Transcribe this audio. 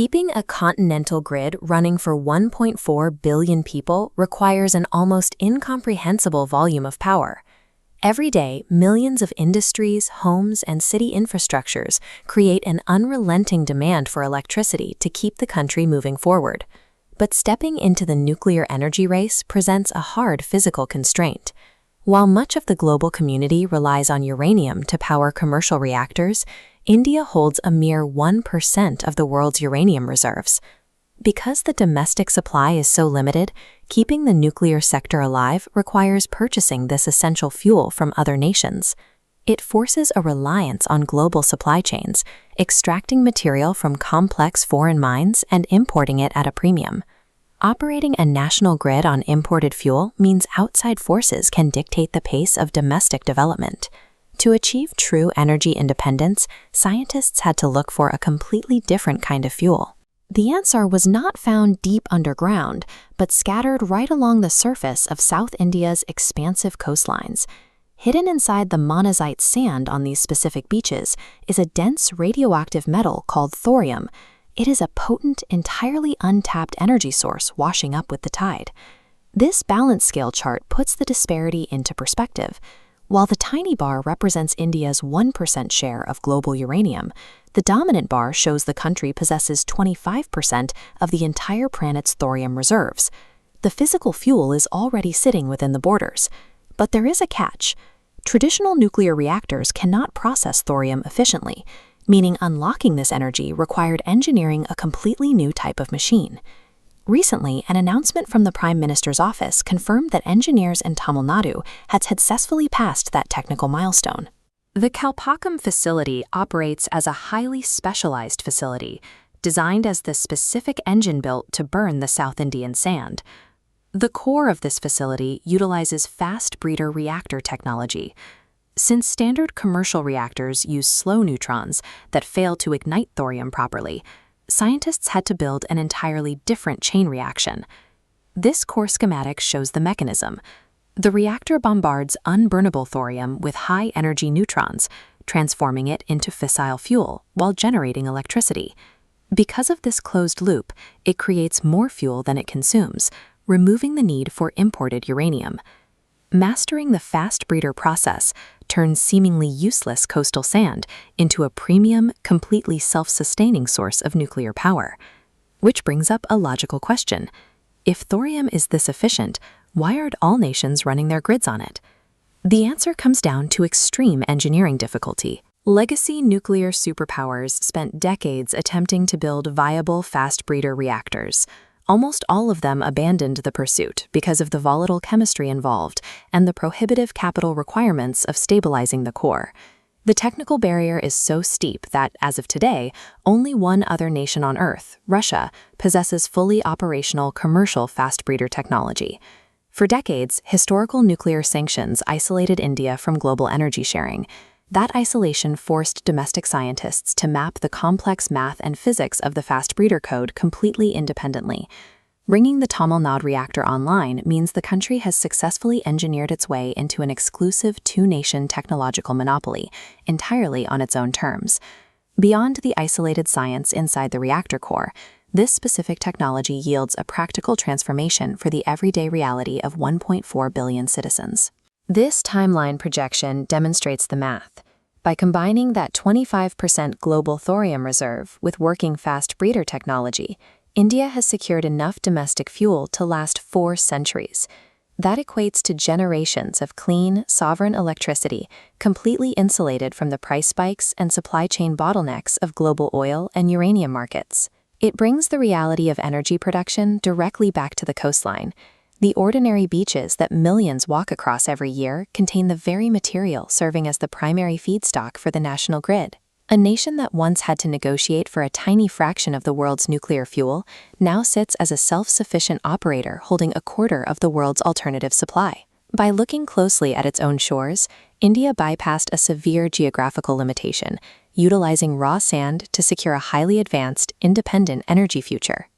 Keeping a continental grid running for 1.4 billion people requires an almost incomprehensible volume of power. Every day, millions of industries, homes, and city infrastructures create an unrelenting demand for electricity to keep the country moving forward. But stepping into the nuclear energy race presents a hard physical constraint. While much of the global community relies on uranium to power commercial reactors, India holds a mere 1% of the world's uranium reserves. Because the domestic supply is so limited, keeping the nuclear sector alive requires purchasing this essential fuel from other nations. It forces a reliance on global supply chains, extracting material from complex foreign mines and importing it at a premium. Operating a national grid on imported fuel means outside forces can dictate the pace of domestic development. To achieve true energy independence, scientists had to look for a completely different kind of fuel. The answer was not found deep underground, but scattered right along the surface of South India's expansive coastlines. Hidden inside the monazite sand on these specific beaches is a dense radioactive metal called thorium. It is a potent, entirely untapped energy source washing up with the tide. This balance scale chart puts the disparity into perspective. While the tiny bar represents India's 1% share of global uranium, the dominant bar shows the country possesses 25% of the entire planet's thorium reserves. The physical fuel is already sitting within the borders. But there is a catch. Traditional nuclear reactors cannot process thorium efficiently, meaning unlocking this energy required engineering a completely new type of machine. Recently, an announcement from the Prime Minister's office confirmed that engineers in Tamil Nadu had successfully passed that technical milestone. The Kalpakkam facility operates as a highly specialized facility, designed as the specific engine built to burn the South Indian sand. The core of this facility utilizes fast breeder reactor technology. Since standard commercial reactors use slow neutrons that fail to ignite thorium properly, scientists had to build an entirely different chain reaction. This core schematic shows the mechanism. The reactor bombards unburnable thorium with high-energy neutrons, transforming it into fissile fuel while generating electricity. Because of this closed loop, it creates more fuel than it consumes, removing the need for imported uranium. Mastering the fast breeder process turns seemingly useless coastal sand into a premium, completely self-sustaining source of nuclear power. Which brings up a logical question. If thorium is this efficient, why aren't all nations running their grids on it? The answer comes down to extreme engineering difficulty. Legacy nuclear superpowers spent decades attempting to build viable fast breeder reactors. Almost all of them abandoned the pursuit because of the volatile chemistry involved and the prohibitive capital requirements of stabilizing the core. The technical barrier is so steep that, as of today, only one other nation on Earth, Russia, possesses fully operational commercial fast breeder technology. For decades, historical nuclear sanctions isolated India from global energy sharing. That isolation forced domestic scientists to map the complex math and physics of the fast breeder code completely independently. Bringing the Tamil Nadu reactor online means the country has successfully engineered its way into an exclusive two-nation technological monopoly, entirely on its own terms. Beyond the isolated science inside the reactor core, this specific technology yields a practical transformation for the everyday reality of 1.4 billion citizens. This timeline projection demonstrates the math. By combining that 25% global thorium reserve with working fast breeder technology, India has secured enough domestic fuel to last 4 centuries. That equates to generations of clean, sovereign electricity, completely insulated from the price spikes and supply chain bottlenecks of global oil and uranium markets. It brings the reality of energy production directly back to the coastline. The ordinary beaches that millions walk across every year contain the very material serving as the primary feedstock for the national grid. A nation that once had to negotiate for a tiny fraction of the world's nuclear fuel now sits as a self-sufficient operator holding a quarter of the world's alternative supply. By looking closely at its own shores, India bypassed a severe geographical limitation, utilizing raw sand to secure a highly advanced, independent energy future.